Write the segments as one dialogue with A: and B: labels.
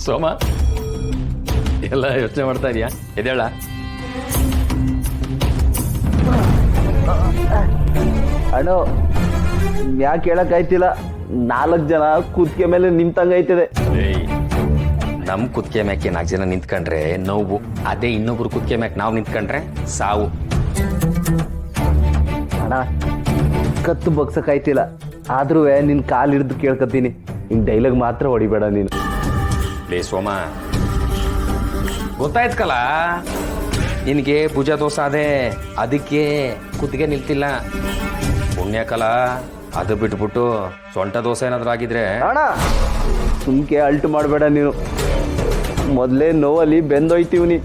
A: ಸೋಮ ಎಲ್ಲ ಯೋಚನೆ ಮಾಡ್ತಾ ಇದೀಯಾ? ಎದೇಳ
B: ಅಣ್ಣ ಯಾಕೆ ಹೇಳಕ್ಕಾಯ್ತಿಲ್ಲ, 4 ಜನ ಕೂತ್ಕೆ ಮೇಲೆ ನಿಂತಂಗೈತದೆ.
A: ನಮ್ ಕುತ್ತಿಗೆ ಮ್ಯಾಕೆ 4 ಜನ ನಿಂತ್ಕೊಂಡ್ರೆ ನೋವು, ಅದೇ ಇನ್ನೊಬ್ರು ಕುತ್ತಿಗೆ ಮ್ಯಾಕ್ ನಾವು ನಿಂತ್ಕೊಂಡ್ರೆ ಸಾವು.
B: ಅಣ್ಣ ಕತ್ತು ಬಗ್ಸಕ್ಕಾಯ್ತಿಲ್ಲ, ಆದ್ರೂ ನಿನ್ ಕಾಲ್ ಹಿಡ್ದು ಕೇಳ್ಕತ್ತೀನಿ, ನಿನ್ ಡೈಲಾಗ್ ಮಾತ್ರ ಹೊಡಿಬೇಡ ನೀನು.
A: ಲೇ ಸೋಮ, ಗೊತ್ತಾಯ್ತಲ್ಲ ನಿನಗೆ ಭುಜ ದೋಸ ಅದೇ, ಅದಕ್ಕೆ ಕುತ್ತಿಗೆ ನಿಲ್ತಿಲ್ಲ. ಪುಣ್ಯಕಲ ಅದು ಬಿಟ್ಬಿಟ್ಟು ಸೊಂಟ ದೋಸೆ ಏನಾದ್ರು ಆಗಿದ್ರೆ.
B: ಅಣ್ಣ ಸುಮ್ಕೆ ಅಲ್ಟ್ ಮಾಡಬೇಡ ನೀನು, ಮೊದಲೇ ನೋವಲ್ಲಿ ಬೆಂದೋಯ್ತೀವ್ನಿ.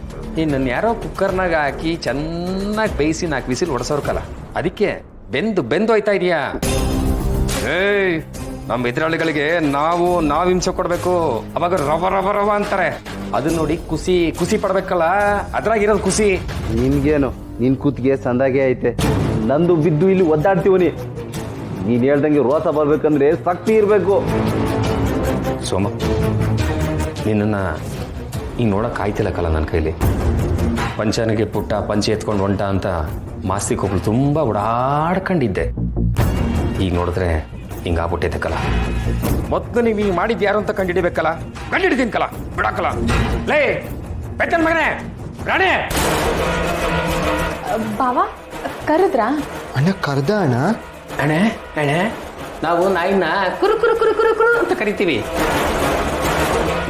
A: ನನ್ನ ಯಾರೋ ಕುಕ್ಕರ್ನಾಗ ಹಾಕಿ ಚೆನ್ನಾಗಿ ಬೇಯಿಸಿ 4 ವಿಸಿಲ್ ಹೊಡ್ಸೋರ್ಕಲ್ಲ, ಅದಕ್ಕೆ ಬೆಂದು ಹೋಯ್ತಾ ಇದೀಯಾ? ಏಯ್, ನಮ್ಮ ಎದುರಾಳಿಗಳಿಗೆ ನಾವು ಹಿಂಸೆ ಕೊಡ್ಬೇಕು, ಅವಾಗ ರವ ರವ ರವ ಅಂತಾರೆ. ಅದನ್ನ ನೋಡಿ ಖುಷಿ ಪಡ್ಬೇಕಲ್ಲ, ಅದ್ರಾಗಿರೋದು ಖುಷಿ.
B: ನಿನ್ಗೇನು, ನಿನ್ ಕೂತ್ಗೆ ಸಂದಾಗೆ ಐತೆ, ನಂದು ಬಿದ್ದು ಇಲ್ಲಿ ಒದ್ದಾಡ್ತೀವನಿ. ನೀನ್ ಹೇಳ್ದಂಗೆ ರೋಸ ಬರ್ಬೇಕಂದ್ರೆ ಶಕ್ತಿ ಇರ್ಬೇಕು.
A: ಸೋಮ, ನಿನ್ನ ಈಗ ನೋಡಕ್ ಆಯ್ತಿಲ್ಲಕ್ಕಲ್ಲ ನನ್ನ ಕೈಲಿ. ಪಂಚನಿಗೆ ಪುಟ್ಟ ಪಂಚೆ ಎತ್ಕೊಂಡು ಹೊಂಟ ಅಂತ ಮಾಸ್ತಿಗೊಬ್ಳು ತುಂಬಾ ಓಡಾಡ್ಕೊಂಡಿದ್ದೆ. ಈಗ ನೋಡಿದ್ರೆ ಹಿಂಗಾಗ್ಬಿಟ್ಟೈತಕ್ಕಲ್ಲ. ಮೊದಲು ನೀವು ಹಿಂಗೆ ಮಾಡಿದ್ದು ಯಾರು ಅಂತ ಕಂಡಿಡಿಬೇಕಲ್ಲ, ಕಂಡಿಡಿದೀನಿಕಲ್ಲ, ಬಿಡಾಕಲ್ಲ. ಲೇ ಬೆತ್ತನ್ ಮಗನೇ, ರಾಣೆ
C: ಬಾವಾ ಕರೆದ್ರಾ?
D: ಅಣ್ಣ ಕರ್ದ ಅಣ್ಣ?
A: ಅಣೆ ಅಣೆ, ನಾವು ನಾಯಿನ ಕುರು ಕುರು ಕುರು ಕುರು ಕುರು ಅಂತ ಕರಿತೀವಿ.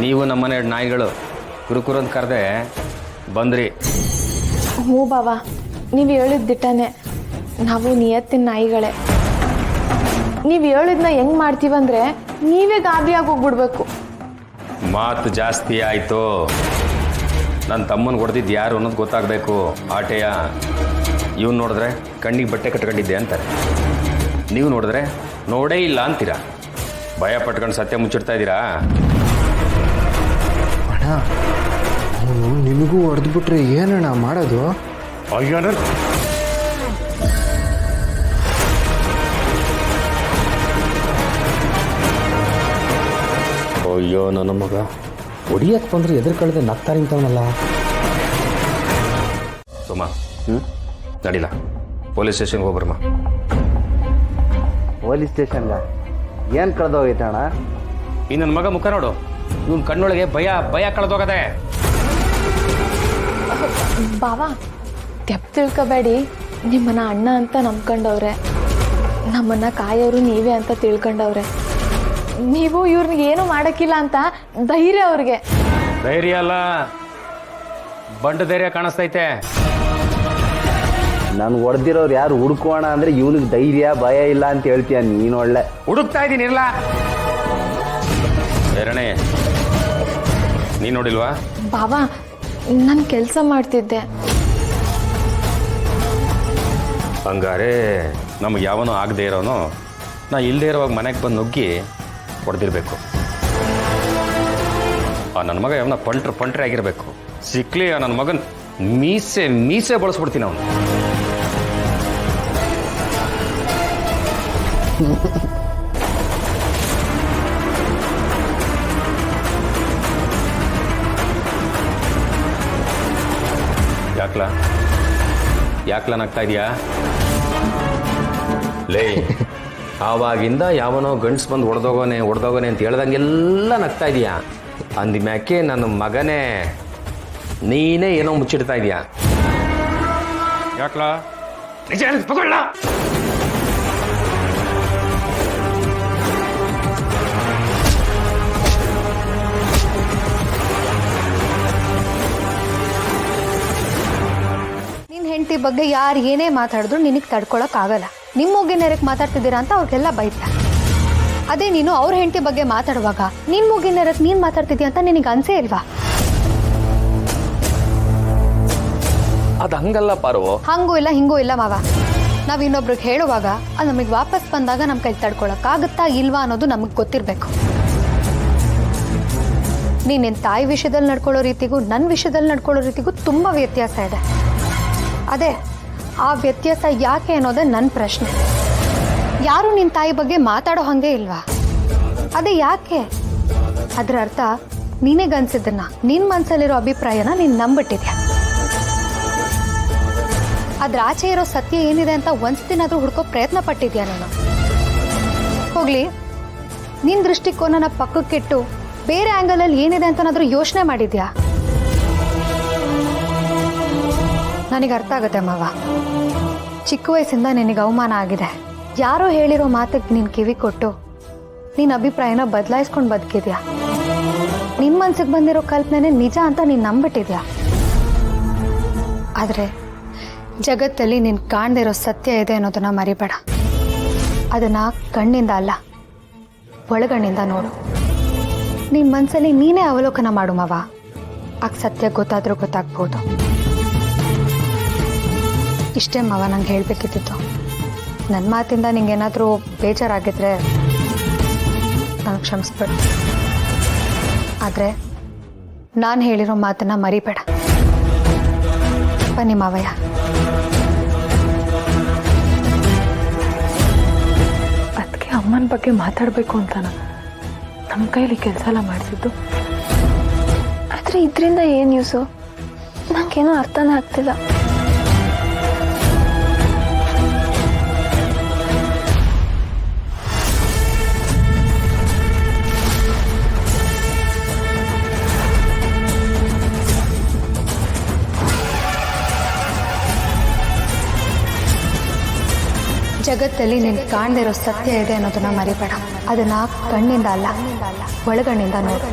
A: ನೀವು ನಮ್ಮನೆ ನಾಯಿಗಳು ಕುರುಕುರು ಅಂತ ಕರೆದೆ ಬಂದ್ರಿ.
C: ಹ್ಞೂ ಬಾವಾ, ನೀವು ಹೇಳಿದ್ದಿಟ್ಟನೆ, ನಾವು ನಿಯತ್ತಿನ ನಾಯಿಗಳೇ. ನೀವು ಹೇಳಿದ್ನ ಹೆಂಗ್ ಮಾಡ್ತೀವಂದ್ರೆ ನೀವೇ ಗಾಬರಿಯಾಗಿ ಹೋಗ್ಬಿಡ್ಬೇಕು.
A: ಮಾತು ಜಾಸ್ತಿ ಆಯ್ತು. ನನ್ನ ತಮ್ಮನ ಹೊಡೆದಿದ್ದು ಯಾರು ಅನ್ನೋದು ಗೊತ್ತಾಗಬೇಕು. ಆಟೆಯ ಇವ್ನು ನೋಡಿದ್ರೆ ಕಣ್ಣಿಗೆ ಬಟ್ಟೆ ಕಟ್ಕೊಂಡಿದ್ದೆ ಅಂತಾರೆ, ನೀವು ನೋಡಿದ್ರೆ ನೋಡೇ ಇಲ್ಲ ಅಂತೀರಾ. ಭಯ ಪಟ್ಕೊಂಡು ಸತ್ಯ ಮುಚ್ಚಿಡ್ತಾ ಇದ್ದೀರಾ.
D: ಅಣ್ಣ ಅವನು ನಿಮಗೂ ಹೊಡೆದ್ಬಿಟ್ರೆ ಏನಣ್ಣ ಮಾಡೋದು?
A: ಅಯ್ಯೋ ಅಯ್ಯೋ ನನ್ನ ಮಗ ಹೊಡಿಯಕ್ಕೆ ಬಂದ್ರೆ ಎದುರು ಕಳೆದ ನಗ್ತಾ ನಿಂತವನಲ್ಲ. ಸೋಮ, ನಡಿಲ್ಲ, ಪೊಲೀಸ್ ಸ್ಟೇಷನ್ಗೆ ಹೋಗ್ಬರಮ್ಮ.
B: ಪೊಲೀಸ್ ಸ್ಟೇಷನ್ಗ ಏನ್ ಕಳೆದೋಗೈತಣ್ಣ?
A: ಈ ನನ್ನ ಮಗ ಮುಖ ನೋಡು, ಇವನ್ ಕಣ್ಣೊಳಗೆ ಭಯ ಕಳೆದೋಗದೆ.
C: ಬಾವಾ ತೆಪ್ ತಿಳ್ಕೊಬೇಡಿ, ನಿಮ್ಮನ್ನ ಅಣ್ಣ ಅಂತ ನಂಬ್ಕೊಂಡವ್ರೆ, ನಮ್ಮನ್ನ ಕಾಯೋರು ನೀವೇ ಅಂತ ತಿಳ್ಕೊಂಡವ್ರೆ. ನೀವು ಇವ್ರಿಗೆ ಏನು ಮಾಡಕ್ಕಿಲ್ಲ ಅಂತ ಧೈರ್ಯ ಅವ್ರಿಗೆ.
A: ಧೈರ್ಯ ಅಲ್ಲ, ಬಂಡ ಧೈರ್ಯ ಕಾಣಿಸ್ತೈತೆ.
B: ನನ್ ಹೊಡೆದಿರೋರು ಯಾರು ಹುಡ್ಕೋಣ ಅಂದ್ರೆ ಇವನಿಗೆ ಧೈರ್ಯ ಭಯ ಇಲ್ಲ ಅಂತ ಹೇಳ್ತೀಯ ನೀನ್. ಒಳ್ಳೆ
A: ಹುಡುಕ್ತಾ ಇದ್ದೀನಿ ಇರ್ಲ. ಎರಡನೇ ನೀನ್ ನೋಡಿಲ್ವಾ?
C: ಬಾವಾ ನಾನು ಕೆಲಸ ಮಾಡ್ತಿದ್ದೆ.
A: ಹಂಗಾರೆ ನಮ್ಗೆ ಯಾವನೋ ಆಗದೆ ಇರೋನು ನಾ ಇಲ್ಲದೆ ಇರೋವಾಗ ಮನೆಗೆ ಬಂದು ನುಗ್ಗಿ ಹೊಡೆದಿರ್ಬೇಕು. ಆ ನನ್ನ ಮಗ ಯಾವನ ಪಂಟ್ರೆ ಆಗಿರ್ಬೇಕು. ಸಿಕ್ಲಿ ಆ ನನ್ನ ಮಗನ್ ಮೀಸೆ ಬಳಸ್ಬಿಡ್ತೀನಿ ಅವನು. ಯಾಕ್ಲ ನಗ್ತಾ ಇದೀಯಾ? ಲೇ, ಆವಾಗಿಂದ ಯಾವನೋ ಗಂಡ್ಸ್ ಬಂದು ಹೊಡೆದೋಗೋನೆ ಅಂತ ಹೇಳ್ದಂಗೆಲ್ಲ ನಗ್ತಾ ಇದೀಯಾ. ಅಂದ ಮ್ಯಾಕೆ ನನ್ನ ಮಗನೇ ನೀನೇ ಏನೋ ಮುಚ್ಚಿಡ್ತಾ ಇದೀಯಾ. ಯಾಕ್ಲ ನಿಜ ತಗೊಳ್ಳ.
E: ಹೆಂಡತಿ ಬಗ್ಗೆ ಯಾರು ಏನೇ ಮಾತಾಡಿದ್ರು ನಿನಗೆ ತಡ್ಕೊಳಕ್ ಆಗಲ್ಲ. ನಿಮ್ಮ ಮೂಗಿನ ನೆರಕ್ಕೆ ಮಾತಾಡ್ತಿದ್ದೀರಾ ಅಂತ ಅವ್ರಿಗೆಲ್ಲ ಬೈತಾ. ಅದೇ ನೀನು ಅವ್ರ ಹೆಂಡತಿ ಬಗ್ಗೆ ಮಾತಾಡುವಾಗ ನಿನ್ ಮೂಗಿನ ನೆರಕ್ಕೆ ನೀನ್ ಮಾತಾಡ್ತಿದ್ಯಾ ಅಂತ ನಿನಗೆ ಅನ್ಸೇ ಇಲ್ವಾ?
A: ಅದು ಹಂಗಲ್ಲ ಪಾರು.
E: ಹಂಗೂ ಇಲ್ಲ ಹಿಂಗೂ ಇಲ್ಲ ಮಾವ. ನಾವ್ ಇನ್ನೊಬ್ರಿಗೆ ಹೇಳುವಾಗ ಅದು ನಮಗೆ ವಾಪಸ್ ಬಂದಾಗ ನಮ್ಮ ಕೈಲಿ ತಡ್ಕೊಳಕ್ ಆಗುತ್ತಾ ಇಲ್ವಾ ಅನ್ನೋದು ನಮಗೆ ಗೊತ್ತಿರಬೇಕು. ನಿನ್ನ ತಾಯಿ ವಿಷಯದಲ್ಲಿ ನಡ್ಕೊಳ್ಳೋ ರೀತಿಗೂ ನನ್ನ ವಿಷಯದಲ್ಲಿ ನಡ್ಕೊಳ್ಳೋ ರೀತಿಗೂ ತುಂಬಾ ವ್ಯತ್ಯಾಸ ಇದೆ. ಅದೇ ಆ ವ್ಯತ್ಯಾಸ ಯಾಕೆ ಅನ್ನೋದೇ ನನ್ನ ಪ್ರಶ್ನೆ. ಯಾರು ನಿನ್ನ ತಾಯಿ ಬಗ್ಗೆ ಮಾತಾಡೋ ಹಾಗೆ ಇಲ್ವಾ? ಅದೇ ಯಾಕೆ? ಅದರ ಅರ್ಥ ನಿನಗನ್ಸಿದ್ದನ್ನ ನಿನ್ನ ಮನಸ್ಸಲ್ಲಿರೋ ಅಭಿಪ್ರಾಯನ ನೀನು ನಂಬಿಟ್ಟಿದ್ಯಾ. ಅದ್ರ ಆಚೆ ಇರೋ ಸತ್ಯ ಏನಿದೆ ಅಂತ ಒಂದ್ಸತಿನಾದ್ರೂ ಹುಡ್ಕೋ ಪ್ರಯತ್ನ ಪಟ್ಟಿದ್ಯಾ ನೀನು? ಹೋಗ್ಲಿ, ನಿನ್ನ ದೃಷ್ಟಿಕೋನನ ಪಕ್ಕಕ್ಕಿಟ್ಟು ಬೇರೆ ಆ್ಯಂಗಲಲ್ಲಿ ಏನಿದೆ ಅಂತನಾದ್ರೂ ಯೋಚನೆ ಮಾಡಿದ್ಯಾ? ನನಗೆ ಅರ್ಥ ಆಗುತ್ತೆ ಮಾವ. ಚಿಕ್ಕ ವಯಸ್ಸಿಂದ ನಿನಗೆ ಅವಮಾನ ಆಗಿದೆ. ಯಾರೋ ಹೇಳಿರೋ ಮಾತಿಗೆ ನೀನು ಕಿವಿ ಕೊಟ್ಟು ನಿನ್ನ ಅಭಿಪ್ರಾಯನ ಬದಲಾಯಿಸ್ಕೊಂಡು ಬದುಕಿದ್ಯಾ. ನಿನ್ನ ಮನ್ಸಿಗೆ ಬಂದಿರೋ ಕಲ್ಪನೆ ನಿಜ ಅಂತ ನೀನು ನಂಬಿಟ್ಟಿದ್ಯಾ. ಆದರೆ ಜಗತ್ತಲ್ಲಿ ನೀನು ಕಾಣದಿರೋ ಸತ್ಯ ಇದೆ ಅನ್ನೋದನ್ನ ಮರಿಬೇಡ. ಅದನ್ನ ಕಣ್ಣಿಂದ ಅಲ್ಲ, ಒಳಗಣ್ಣಿಂದ ನೋಡು. ನಿನ್ನ ಮನಸ್ಸಲ್ಲಿ ನೀನೇ ಅವಲೋಕನ ಮಾಡು ಮಾವ. ಆಗ ಸತ್ಯ ಗೊತ್ತಾದ್ರೂ ಗೊತ್ತಾಗ್ಬೋದು. ಇಷ್ಟೇ ಮಾವ ನಂಗೆ ಹೇಳಬೇಕಿದ್ದಿತ್ತು. ನನ್ನ ಮಾತಿಂದ ನಿಂಗೇನಾದರೂ ಬೇಜಾರಾಗಿದ್ರೆ ನನಗೆ ಕ್ಷಮಿಸ್ಬೇಡು. ಆದರೆ ನಾನು ಹೇಳಿರೋ ಮಾತನ್ನ ಮರಿಬೇಡ. ಬನ್ನಿ ಮಾವಯ್ಯ.
C: ಅದಕ್ಕೆ ಅಮ್ಮನ ಬಗ್ಗೆ ಮಾತಾಡಬೇಕು ಅಂತಾನ ನಮ್ಮ ಕೈಲಿ ಕೆಲಸ ಎಲ್ಲ ಮಾಡಿಸಿದ್ದು. ಆದರೆ ಇದರಿಂದ ಏನು ಯೂಸು? ನನಗೇನೋ ಅರ್ಥನೇ ಆಗ್ತಿಲ್ಲ.
E: ಜಗತ್ತಲ್ಲಿ ನೀನು ಕಾಣದಿರೋ ಸತ್ಯ ಇದೆ ಅನ್ನೋದನ್ನ ಮರಿಬೇಡ. ಅದನ್ನ ಕಣ್ಣಿಂದ ಅಲ್ಲ, ಒಳಗಣ್ಣಿಂದ ನೋಡು.